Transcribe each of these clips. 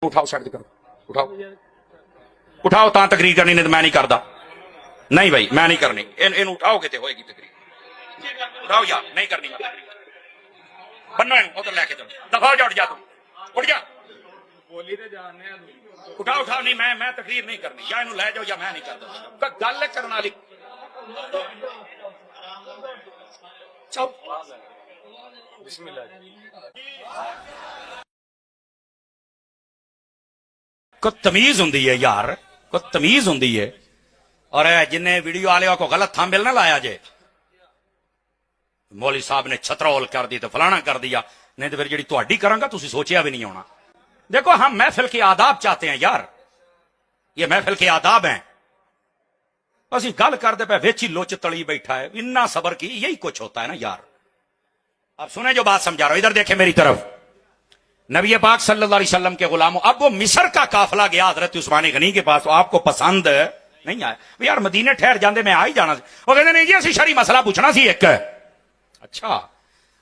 اٹھاؤ سائڈ کرو اٹھاؤ اٹھاؤ تا تقریر کرنی نہیں تو میں نہیں کرتا نہیں بھائی میں نہیں کرنی ان اٹھاؤ گے تو ہوئے گی تقریر اٹھاؤ یار نہیں کرنی میں تقریر بنو ادھر لے کے چلو دفاع جا اٹھ جا تم اٹھ جا اٹھاؤ اٹھاؤ نہیں میں تقریر نہیں کرنی یا انہوں لے جاؤ یا میں نہیں کرتا گل ہے کرنا والی بسم اللہ کو تمیز ہوں یار کو تمیز ہوں اور جن ویڈیو والے کو غلط تھامبل نہ لایا جے مولوی صاحب نے چھترول کر دی تو فلانا کر دیا نہیں تو پھر جی تھی کروں گا تھی سوچیا بھی نہیں ہونا دیکھو ہم محفل کے آداب چاہتے ہیں یار یہ محفل کے آداب ہیں اسی گل کرتے پہ ویچی لوچ تڑی بیٹھا ہے اتنا صبر کی یہی کچھ ہوتا ہے نا یار اب سنیں جو بات سمجھا رہا ہوں ادھر دیکھیں میری طرف نبی پاک صلی اللہ علیہ وسلم کے غلاموں اب وہ مصر کا قافلہ گیا حضرت عثمان غنی کے پاس آپ کو پسند نہیں آیا یار مدینے ٹھہر جاندے میں آ ہی جانا وہ کہتے نہیں جی اسی شرعی مسئلہ پوچھنا سی ایک اچھا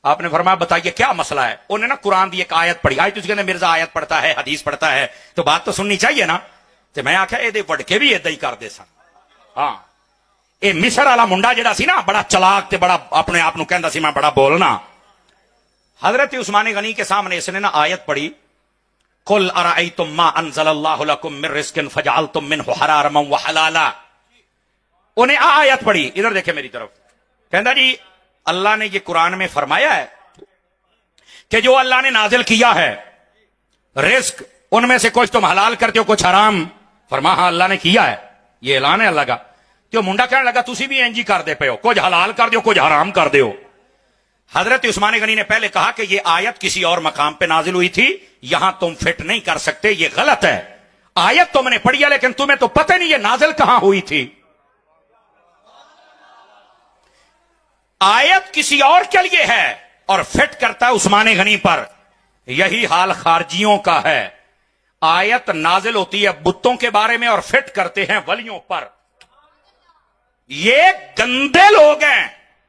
آپ نے فرمایا بتائیے کیا مسئلہ ہے انہوں نے نا قرآن دی ایک آیت پڑھی آج تھی مرزا آیت پڑھتا ہے حدیث پڑھتا ہے تو بات تو سننی چاہیے نا تو میں آخیا یہ وڈکے بھی ادھر ہی کرتے سن ہاں یہ مصر والا منڈا جہاں سی نا بڑا چلاک تے بڑا اپنے آپ کو کہندا سی میں بڑا بولنا حضرت عثمان غنی کے سامنے اس نے نا آیت پڑھی قل ارأیتم ما انزل اللہ لکم من رزق فجعلتم منہ حرارما وحلالا انہیں آیت پڑھی ادھر دیکھیں میری طرف کہندا جی اللہ نے یہ قرآن میں فرمایا ہے کہ جو اللہ نے نازل کیا ہے رزق ان میں سے کچھ تم حلال کرتے ہو کچھ حرام فرما ہاں اللہ نے کیا ہے یہ اعلان ہے اللہ کا تو منڈا کہنے لگا تسی بھی انجی کر دے پے ہو کچھ حلال کر دے ہو کچھ حرام کر دے ہو حضرت عثمان غنی نے پہلے کہا کہ یہ آیت کسی اور مقام پہ نازل ہوئی تھی یہاں تم فٹ نہیں کر سکتے یہ غلط ہے آیت تم نے پڑھی ہے لیکن تمہیں تو پتہ نہیں یہ نازل کہاں ہوئی تھی آیت کسی اور کے لیے ہے اور فٹ کرتا ہے عثمان غنی پر یہی حال خارجیوں کا ہے آیت نازل ہوتی ہے بتوں کے بارے میں اور فٹ کرتے ہیں ولیوں پر یہ گندے لوگ ہیں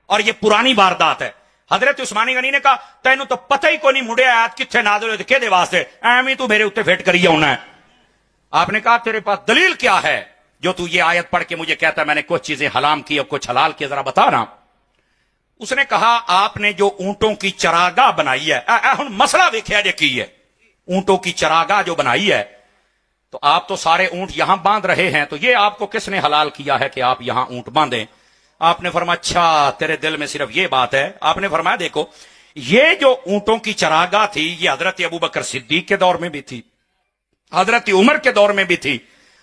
اور یہ پرانی واردات ہے حضرت عثمانی غنی نے کہا تینوں تو پتہ ہی کوئی نہیں مڑے آیت کتنے نازل ہوئے کہدے واسطے ایویں تو میرے اوتے فٹ کری ہونا ہے آپ نے کہا تیرے پاس دلیل کیا ہے جو تو یہ آیت پڑھ کے مجھے کہتا ہے میں نے کچھ چیزیں حرام کی اور کچھ حلال کی ذرا بتا رہا اس نے کہا آپ نے جو اونٹوں کی چراگاہ بنائی ہے ہن مسئلہ دیکھا جے کی ہے اونٹوں کی چراگاہ جو بنائی ہے تو آپ تو سارے اونٹ یہاں باندھ رہے ہیں تو یہ آپ کو کس نے حلال کیا ہے کہ آپ یہاں اونٹ باندھیں آپ نے فرمایا اچھا تیرے دل میں صرف یہ بات ہے آپ نے فرمایا دیکھو یہ جو اونٹوں کی چراگاہ تھی یہ حضرت ابوبکر صدیق کے دور میں بھی تھی حضرت عمر کے دور میں بھی تھی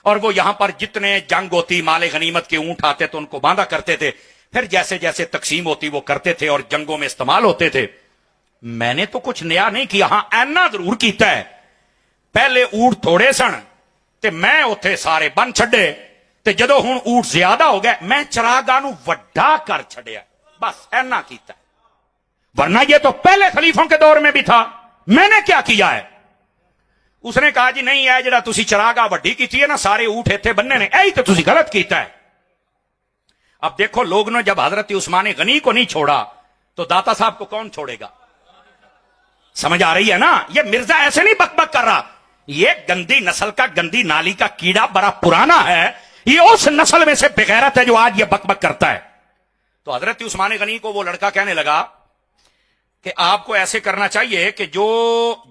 اور وہ یہاں پر جتنے جنگ ہوتی مال غنیمت کے اونٹ آتے تو ان کو باندھا کرتے تھے پھر جیسے جیسے تقسیم ہوتی وہ کرتے تھے اور جنگوں میں استعمال ہوتے تھے میں نے تو کچھ نیا نہیں کیا ہاں اینا ضرور کیتا ہے پہلے اونٹ تھوڑے سن تے میں اوتھے سارے بن چھڈے تے جدو ہن اونٹ زیادہ ہو گئے میں چراگاہ نو وڈا کر چھڈیا بس اینا کیتا ہے ورنہ یہ تو پہلے خلیفوں کے دور میں بھی تھا میں نے کیا کیا ہے اس نے کہا جی نہیں ہے جڑا تسی چراگاہ وڈی کیتی ہے نا سارے اونٹ ایتھے بننے نے ایہی تو تسی غلط کیتا ہے اب دیکھو لوگ نے جب حضرت عثمان غنی کو نہیں چھوڑا تو داتا صاحب کو کون چھوڑے گا سمجھ آ رہی ہے نا یہ مرزا ایسے نہیں بک بک کر رہا یہ گندی نسل کا گندی نالی کا کیڑا بڑا پرانا ہے یہ اس نسل میں سے بغیرت ہے جو آج یہ بک بک کرتا ہے تو حضرت عثمان غنی کو وہ لڑکا کہنے لگا کہ آپ کو ایسے کرنا چاہیے کہ جو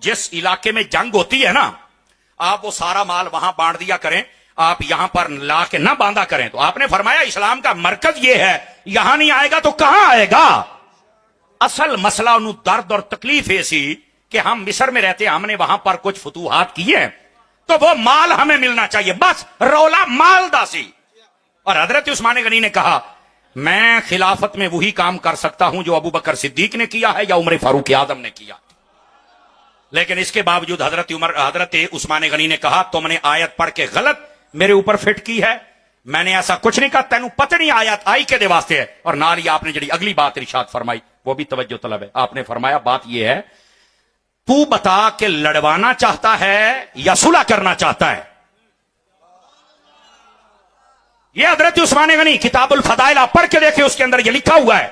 جس علاقے میں جنگ ہوتی ہے نا آپ وہ سارا مال وہاں بانٹ دیا کریں آپ یہاں پر لا کے نہ باندھا کریں تو آپ نے فرمایا اسلام کا مرکز یہ ہے یہاں نہیں آئے گا تو کہاں آئے گا اصل مسئلہ انہوں درد اور تکلیف ایسی کہ ہم مصر میں رہتے ہم نے وہاں پر کچھ فتوحات کیے تو وہ مال ہمیں ملنا چاہیے بس رولا مال دا سی اور حضرت عثمان غنی نے کہا میں خلافت میں وہی کام کر سکتا ہوں جو ابو بکر صدیق نے کیا ہے یا عمر فاروق اعظم نے کیا لیکن اس کے باوجود حضرت عثمان غنی نے کہا تم نے آیت پڑھ کے غلط میرے اوپر فٹ کی ہے میں نے ایسا کچھ نہیں کہا تینوں پتہ نہیں آیت آئی کے دے واسطے ہے اور نال ہی آپ نے جڑی اگلی بات ارشاد فرمائی وہ بھی توجہ طلب ہے آپ نے فرمایا بات یہ ہے تو بتا کہ لڑوانا چاہتا ہے یا صلح کرنا چاہتا ہے یہ حضرت عثمان غنی کتاب الفضائل آپ پڑھ کے دیکھیں اس کے اندر یہ لکھا ہوا ہے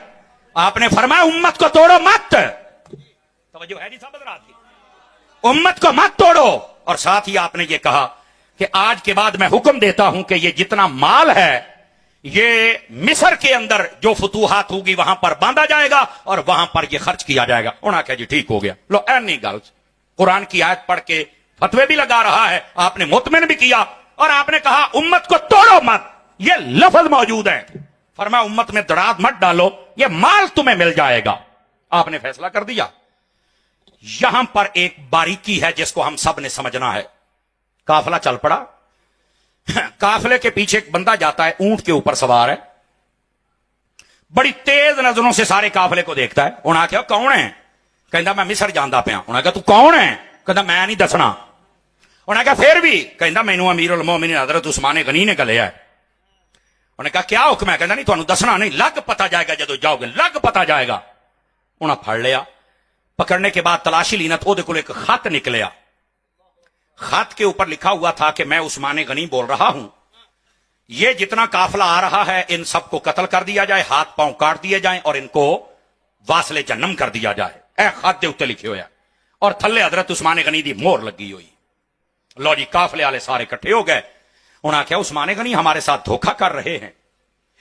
آپ نے فرمایا امت کو توڑو مت توجہ ہے نہیں سمجھ رہا تھی امت کو مت توڑو اور ساتھ ہی آپ نے یہ کہا کہ آج کے بعد میں حکم دیتا ہوں کہ یہ جتنا مال ہے یہ مصر کے اندر جو فتوحات ہوگی وہاں پر باندھا جائے گا اور وہاں پر یہ خرچ کیا جائے گا. انہوں نے کہا جی ٹھیک ہو گیا. لو اینی گلز قرآن کی آیت پڑھ کے فتوے بھی لگا رہا ہے, آپ نے مطمئن بھی کیا, اور آپ نے کہا امت کو توڑو مت. یہ لفظ موجود ہے, فرمایا امت میں دراز مت ڈالو, یہ مال تمہیں مل جائے گا. آپ نے فیصلہ کر دیا. یہاں پر ایک باریکی ہے جس کو ہم سب نے سمجھنا ہے. قافلہ چل پڑا, قافلے کے پیچھے ایک بندہ جاتا ہے, اونٹ کے اوپر سوار ہے, بڑی تیز نظروں سے سارے قافلے کو دیکھتا ہے. انہوں نے کہا کون ہے؟ کہندا میں مصر جاندا پیا. انہوں نے کہا تو کون ہے؟ کہندا میں نہیں دسنا. انہوں نے کہا پھر بھی؟ کہندا مینوں امیر المومنین حضرت عثمان غنی نے گلیا ہے. انہوں نے کہا کیا حکم ہے؟ کہندا نہیں تانوں دسنا نہیں, لگ پتا جائے گا جدو جاؤ گے, لگ پتا جائے گا. انہاں پھڑ لیا, پکڑنے کے بعد تلاشی لی نہ تو کول ایک خط نکلیا. خط کے اوپر لکھا ہوا تھا کہ میں عثمان غنی بول رہا ہوں, یہ جتنا قافلہ آ رہا ہے ان سب کو قتل کر دیا جائے, ہاتھ پاؤں کاٹ دیے جائیں اور ان کو واصل جہنم کر دیا جائے. اے خط دے اوتے لکھے ہویا, اور تھلے حضرت عثمان غنی دی مہر لگی ہوئی. لو جی قافلے والے سارے اکٹھے ہو گئے. انہاں کہا عثمان غنی ہمارے ساتھ دھوکا کر رہے ہیں.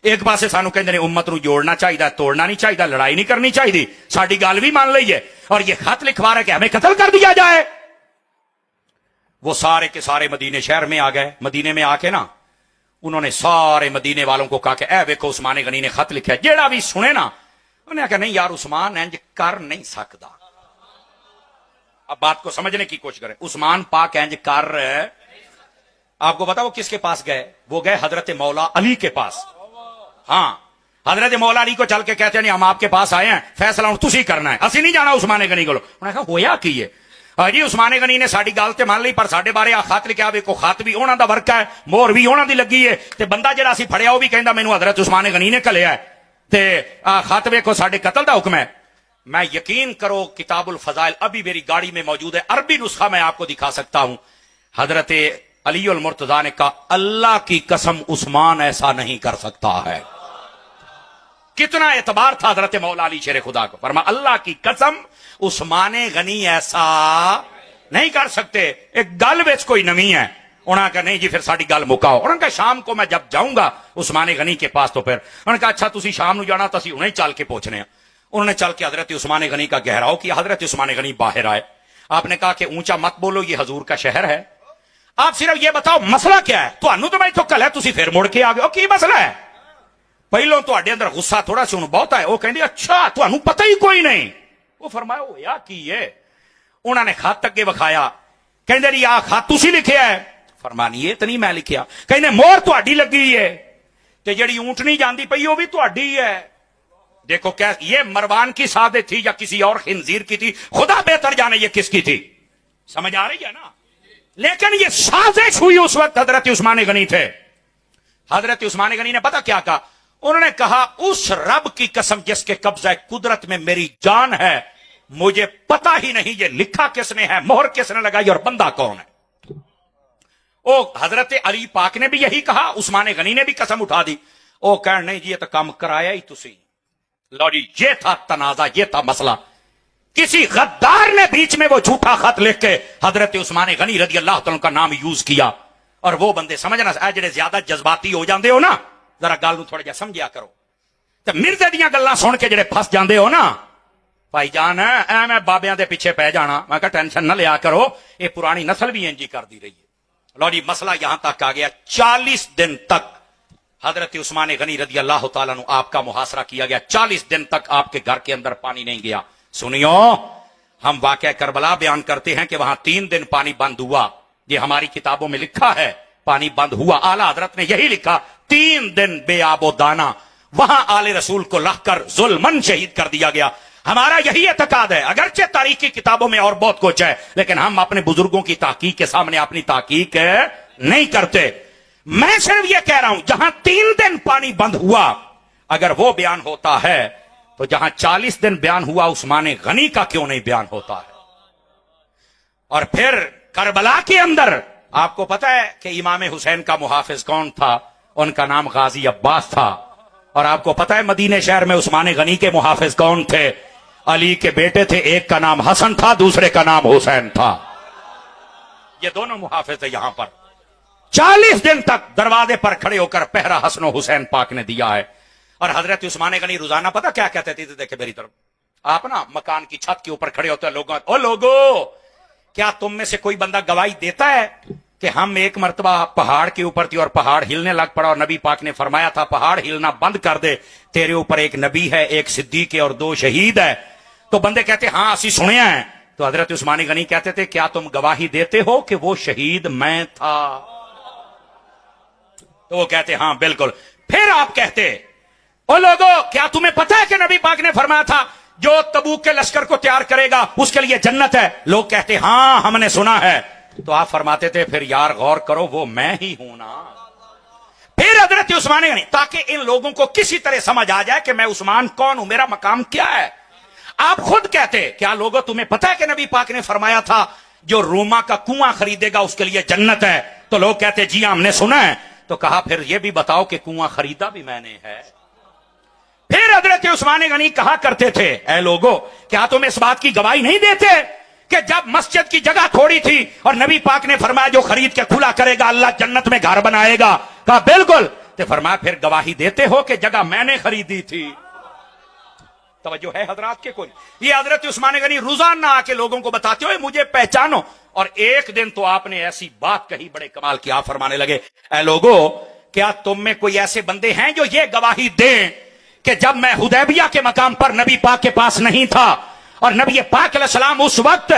ایک پاسے سانو کہندے نے امت نو جوڑنا چاہیے, توڑنا نہیں چاہیے, لڑائی نہیں کرنی چاہیے, ساڈی گل بھی مان لئیے, اور یہ خط لکھوا رہا ہے کہ ہمیں قتل کر دیا جائے. وہ سارے کے سارے مدینے شہر میں آ گئے. مدینے میں آ کے نا انہوں نے سارے مدینے والوں کو کہا کہ اے ویکھو عثمان غنی نے خط لکھا ہے. جیڑا بھی سنے نا انہوں نے کہا نہیں یار عثمان انج کر نہیں سکتا. اب بات کو سمجھنے کی کوشش کریں. عثمان پاک انج کر, آپ کو پتا وہ کس کے پاس گئے؟ وہ گئے حضرت مولا علی کے پاس. ہاں حضرت مولا علی کو چل کے کہتے ہیں نہیں ہم آپ کے پاس آئے ہیں, فیصلہ ہوں تسی کرنا ہے, اسی نہیں جانا عثمان غنی کو. انہوں نے کہا ہویا کی ہے؟ جی عثمان غنی نے ساری گل تے مان لی, پر ساڈے بارے خط لکھا, ویکھو خط بھی انہاں دا ورک ہے, مہر بھی انہاں دی لگی ہے, تے بندہ جڑا سی پھڑیا وہ بھی کہندا مینوں حضرت عثمان غنی نے کلیا ہے, تے خط ویکھو ساڈے قتل دا حکم ہے. میں یقین کرو کتاب الفضائل ابھی میری گاڑی میں موجود ہے, عربی نسخہ میں آپ کو دکھا سکتا ہوں. حضرت علی المرتضیٰ نے کہا اللہ کی قسم عثمان ایسا نہیں کر سکتا ہے. کتنا اعتبار تھا حضرت مولا علی شیر خدا کو. فرما اللہ کی قسم عثمان غنی ایسا نہیں کر سکتے. ایک گل وچ کوئی نمی ہے. انہوں نے کہا نہیں جی پھر ساری گل مکاؤ. انہوں نے کہا شام کو میں جب جاؤں گا عثمان غنی کے پاس تو پھر. انہوں نے کہا اچھا تسی شام نو جانا تو اسی انہیں چل کے پہنچنے ہیں. انہوں نے چل کے حضرت عثمان غنی کا گہراؤ کیا. حضرت عثمان غنی باہر آئے. آپ نے کہا کہ اونچا مت بولو, یہ حضور کا شہر ہے, آپ صرف یہ بتاؤ مسئلہ کیا ہے. تانوں تو میں تو کل ہے, تسی پھر مڑ کے آ گئے, کی مسئلہ ہے؟ پہلوں تواڈے اندر غصہ تھوڑا سی ہن بہت ہے. وہ کہندے اچھا تانوں پتہ ہی کوئی نہیں. وہ فرمایا ہویا کی ہے؟ انہوں نے خط اگے وکھایا. کہندے جی آ خط تسی لکھیا ہے. فرمانی یہ تو نہیں میں لکھیا. کہندے مہر تہاڈی لگی ہے, تے جڑی اونٹنی جاندی پئی وہ بھی تہاڈی ہے. دیکھو کیا یہ مروان کی سازش تھی یا کسی اور خنزیر کی تھی, خدا بہتر جانے یہ کس کی تھی. سمجھ آ رہی ہے نا؟ لیکن یہ سازش ہوئی اس وقت حضرت عثمان غنی تھے. حضرت عثمان غنی نے پتا کیا کہا؟ انہوں نے کہا اس رب کی قسم جس کے قبضہ قدرت میں میری جان ہے, مجھے پتا ہی نہیں یہ لکھا کس نے ہے, مہر کس نے لگائی اور بندہ کون ہے. او حضرت علی پاک نے بھی یہی کہا, عثمان غنی نے بھی قسم اٹھا دی. او کہن نہیں جی یہ تو کام کرایا ہی تسی. لو جی یہ تھا تنازع, یہ تھا مسئلہ. کسی غدار نے بیچ میں وہ جھوٹا خط لکھ کے حضرت عثمان غنی رضی اللہ تعالیٰ کا نام یوز کیا. اور وہ بندے سمجھنا جڑے زیادہ جذباتی ہو جاندے ہو نا, ذرا گل تھوڑا جا سمجھیا کرو. تے مرزے دیاں گلاں سن کے جڑے پھس جاندے ہو نا بھائی جان, اے میں بابیاں دے پیچھے پہ جانا. میں کہا ٹینشن نہ لیا کرو, یہ پرانی نسل بھی انجی کر دی رہی ہے. لو جی مسئلہ یہاں تک آ گیا. 40 دن تک حضرت عثمان غنی رضی اللہ تعالیٰ عنہ آپ کا محاصرہ کیا گیا. 40 دن تک آپ کے گھر کے اندر پانی نہیں گیا. سنیو, ہم واقعہ کربلا بیان کرتے ہیں کہ وہاں 3 دن پانی بند ہوا. یہ ہماری کتابوں میں لکھا ہے, پانی بند ہوا. اعلیٰ حضرت نے یہی لکھا 3 دن بے آب و دانا. وہاں آل رسول کو لہ کر ظلمن شہید کر دیا گیا. ہمارا یہی اعتقاد ہے, اگرچہ تاریخی کتابوں میں اور بہت کچھ ہے, لیکن ہم اپنے بزرگوں کی تحقیق کے سامنے اپنی تحقیق نہیں کرتے. میں صرف یہ کہہ رہا ہوں جہاں 3 دن پانی بند ہوا اگر وہ بیان ہوتا ہے تو جہاں 40 دن بیان ہوا عثمان غنی کا کیوں نہیں بیان ہوتا ہے. اور پھر کربلا کے اندر آپ کو پتا ہے کہ امام حسین کا محافظ کون تھا؟ ان کا نام غازی عباس تھا. اور آپ کو پتا ہے مدینے شہر میں عثمان غنی کے محافظ کون تھے؟ علی کے بیٹے تھے, ایک کا نام حسن تھا, دوسرے کا نام حسین تھا. یہ دونوں محافظ تھے یہاں پر 40 دن تک دروازے پر کھڑے ہو کر پہرا حسن و حسین پاک نے دیا ہے. اور حضرت عثمان غنی روزانہ پتہ کیا کہتے تھے؟ دیکھیں میری طرف، آپ نا مکان کی چھت کے اوپر کھڑے ہوتے ہیں، لوگوں او لوگو کیا تم میں سے کوئی بندہ گواہی دیتا ہے کہ ہم ایک مرتبہ پہاڑ کے اوپر تھی اور پہاڑ ہلنے لگ پڑا اور نبی پاک نے فرمایا تھا پہاڑ ہلنا بند کر دے، تیرے اوپر ایک نبی ہے، ایک صدیق ہے اور 2 شہید ہے. تو بندے کہتے ہاں اسی سنے ہیں. تو حضرت عثمان غنی کہتے تھے کیا تم گواہی دیتے ہو کہ وہ شہید میں تھا؟ تو وہ کہتے ہاں بالکل. پھر آپ کہتے او لوگو کیا تمہیں پتہ ہے کہ نبی پاک نے فرمایا تھا جو تبوک کے لشکر کو تیار کرے گا اس کے لیے جنت ہے؟ لوگ کہتے ہاں ہم نے سنا ہے. تو آپ فرماتے تھے پھر یار غور کرو وہ میں ہی ہوں نا. پھر حضرت عثمان غنی تاکہ ان لوگوں کو کسی طرح سمجھ آ جائے کہ میں عثمان کون ہوں، میرا مقام کیا ہے، آپ خود کہتے کیا لوگوں تمہیں پتہ ہے کہ نبی پاک نے فرمایا تھا جو روما کا کنواں خریدے گا اس کے لیے جنت ہے؟ تو لوگ کہتے جی ہم نے سنا ہے. تو کہا پھر یہ بھی بتاؤ کہ کنواں خریدا بھی میں نے ہے. پھر حضرت عثمان غنی کہا کرتے تھے اے لوگو کیا تم اس بات کی گواہی نہیں دیتے کہ جب مسجد کی جگہ تھوڑی تھی اور نبی پاک نے فرمایا جو خرید کے کھلا کرے گا اللہ جنت میں گھر بنائے گا؟ کہا بالکل. تو فرمایا پھر گواہی دیتے ہو کہ جگہ میں نے خریدی تھی؟ توجہ ہے حضرات کے کوئی؟ یہ حضرت عثمان غنی روزانہ آ کے لوگوں کو بتاتے ہوئے مجھے پہچانو. اور ایک دن تو آپ نے ایسی بات کہی بڑے کمال کی، آپ فرمانے لگے اے لوگو کیا تم میں کوئی ایسے بندے ہیں جو یہ گواہی دیں کہ جب میں حدیبیہ کے مقام پر نبی پاک کے پاس نہیں تھا اور نبی پاک علیہ السلام اس وقت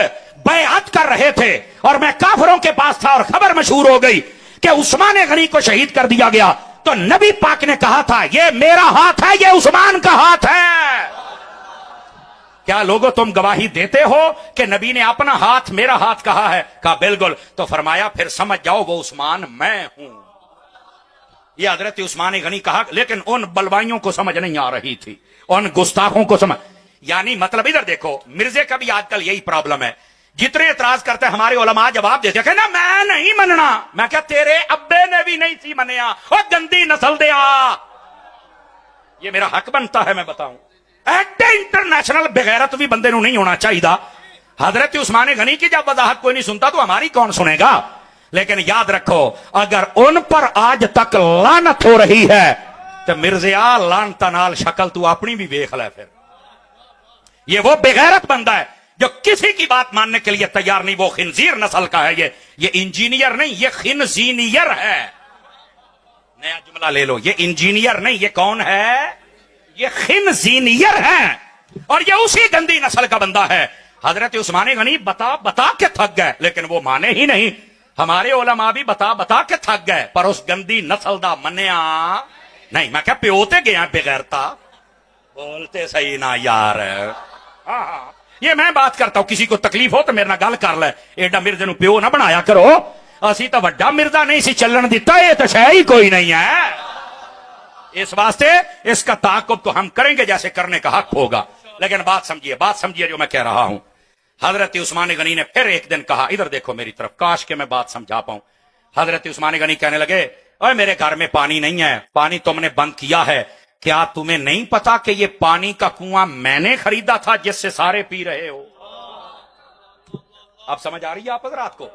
بیعت کر رہے تھے اور میں کافروں کے پاس تھا اور خبر مشہور ہو گئی کہ عثمان غنی کو شہید کر دیا گیا، تو نبی پاک نے کہا تھا یہ میرا ہاتھ ہے، یہ عثمان کا ہاتھ ہے؟ کیا لوگوں تم گواہی دیتے ہو کہ نبی نے اپنا ہاتھ میرا ہاتھ کہا ہے؟ کہا بالکل. تو فرمایا پھر سمجھ جاؤ وہ عثمان میں ہوں. یہ حضرت عثمان غنی کہا، لیکن ان بلوائیوں کو سمجھ نہیں آ رہی تھی، ان گستاخوں کو سمجھ. یعنی مطلب ادھر دیکھو مرزے کا بھی آج کل یہی پرابلم ہے، جتنے اعتراض کرتے ہیں ہمارے علماء جواب دیتے کہ نا میں نہیں مننا. میں کہا تیرے ابے نے بھی نہیں سی منیا، اور گندی نسل دیا. یہ میرا حق بنتا ہے میں بتاؤں، ایڈے انٹرنیشنل بغیرت بھی بندے نو نہیں ہونا چاہیے. حضرت عثمان غنی کی جب وضاحت کوئی نہیں سنتا تو ہماری کون سنے گا؟ لیکن یاد رکھو اگر ان پر آج تک لعنت ہو رہی ہے تو مرزیا لعنت نال شکل تو اپنی بھی دیکھ لے. پھر یہ وہ بغیرت بندہ ہے جو کسی کی بات ماننے کے لیے تیار نہیں، وہ خنزیر نسل کا ہے. یہ انجینئر نہیں، یہ خنزینئر ہے. نیا جملہ لے لو، یہ انجینئر نہیں، یہ کون ہے؟ یہ خنزینئر ہے، اور یہ اسی گندی نسل کا بندہ ہے. حضرت عثمان غنی بتا کے تھک گئے لیکن وہ مانے ہی نہیں. ہمارے علماء بھی بتا کے تھک گئے پر اس گندی نسل دا منیا نہیں. میں کہا پیوتے گیا بغیرتا، بولتے صحیح نہ یار. ہاں یہ میں بات کرتا ہوں، کسی کو تکلیف ہو تو میرے نال گل کر لے. ایڈا مرزے نو پیو نہ بنایا کرو، اسی تو وڈا مرزا نہیں سی چلن دیتا، یہ تو شے ہی کوئی نہیں ہے. اس واسطے اس کا تعاقب تو ہم کریں گے جیسے کرنے کا حق ہوگا. لیکن بات سمجھیے جو میں کہہ رہا ہوں. حضرت عثمان غنی نے پھر ایک دن کہا، ادھر دیکھو میری طرف، کاش کہ میں بات سمجھا پاؤں. حضرت عثمان غنی کہنے لگے اوے میرے گھر میں پانی نہیں ہے، پانی تم نے بند کیا ہے، کیا تمہیں نہیں پتا کہ یہ پانی کا کنواں میں نے خریدا تھا جس سے سارے پی رہے ہو؟ اب سمجھ آ رہی ہے آپ حضرات کو؟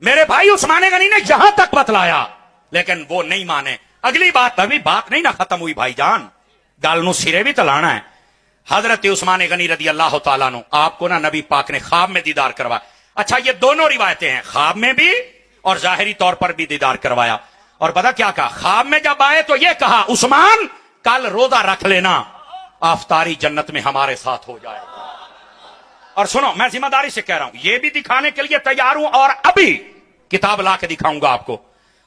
میرے بھائی عثمان غنی نے یہاں تک بتلایا لیکن وہ نہیں مانے. اگلی بات ابھی بات نہیں نہ ختم ہوئی بھائی جان، گل نو سرے بھی تلانا ہے. حضرت عثمان غنی رضی اللہ تعالیٰ عنہ آپ کو نا نبی پاک نے خواب میں دیدار کروایا. اچھا یہ دونوں روایتیں ہیں، خواب میں بھی اور ظاہری طور پر بھی دیدار کروایا. اور پتا کیا کہا؟ خواب میں جب آئے تو یہ کہا عثمان کل روزہ رکھ لینا، افطاری جنت میں ہمارے ساتھ ہو جائے گا. اور سنو میں ذمہ داری سے کہہ رہا ہوں، یہ بھی دکھانے کے لیے تیار ہوں اور ابھی کتاب لا کے دکھاؤں گا آپ کو.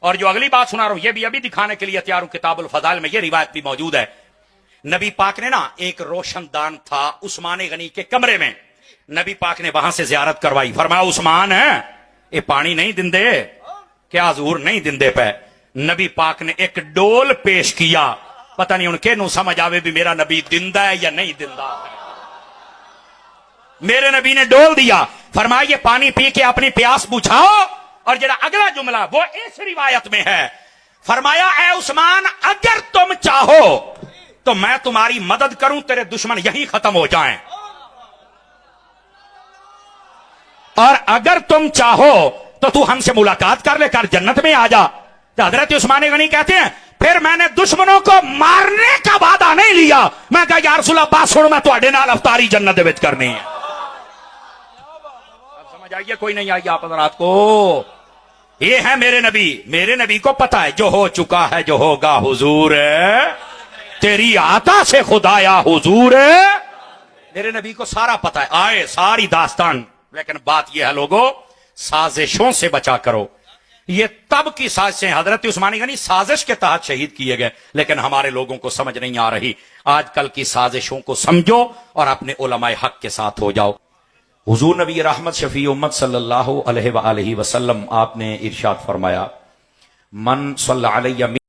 اور جو اگلی بات سنا رہا ہوں یہ بھی ابھی دکھانے کے لیے تیار ہوں، کتاب الفضائل میں یہ روایت بھی موجود ہے. نبی پاک نے نا ایک روشن دان تھا عثمان غنی کے کمرے میں، نبی پاک نے وہاں سے زیارت کروائی. فرمایا عثمان ہے یہ پانی نہیں دندے؟ کیا حضور نہیں دندے پہ؟ نبی پاک نے ایک ڈول پیش کیا، پتہ نہیں ان کے نو سمجھ آوے بھی میرا نبی دندہ ہے یا نہیں دندہ ہے. میرے نبی نے ڈول دیا، فرمایا یہ پانی پی کے اپنی پیاس بجھاؤ. اور جڑا اگلا جملہ وہ اس روایت میں ہے، فرمایا اے عثمان اگر تم چاہو تو میں تمہاری مدد کروں، تیرے دشمن یہی ختم ہو جائیں، اور اگر تم چاہو تو تو ہم سے ملاقات کر لے کر جنت میں آ جا. تو حضرت عثمان غنی کہتے ہیں پھر میں نے دشمنوں کو مارنے کا وعدہ نہیں لیا, میں کہا یا رسول اللہ بات سن, میں تواڈے نال افطاری جنت دے وچ کرنی ہے. اب سمجھ آئیے کوئی نہیں آئی آپ حضرات کو؟ یہ ہے میرے نبی کو پتا ہے جو ہو چکا ہے جو ہوگا حضور تیری عطا سے خدایا حضور. میرے نبی کو سارا پتا ہے, آئے ساری داستان. لیکن بات یہ ہے لوگوں, سازشوں سے بچا کرو. یہ تب کی سازشیں, حضرت عثمان غنی سازش کے تحت شہید کیے گئے, لیکن ہمارے لوگوں کو سمجھ نہیں آ رہی. آج کل کی سازشوں کو سمجھو اور اپنے علماء حق کے ساتھ ہو جاؤ. حضور نبی رحمت شفیع امت صلی اللہ علیہ وآلہ وسلم آپ نے ارشاد فرمایا, من صلی علیہ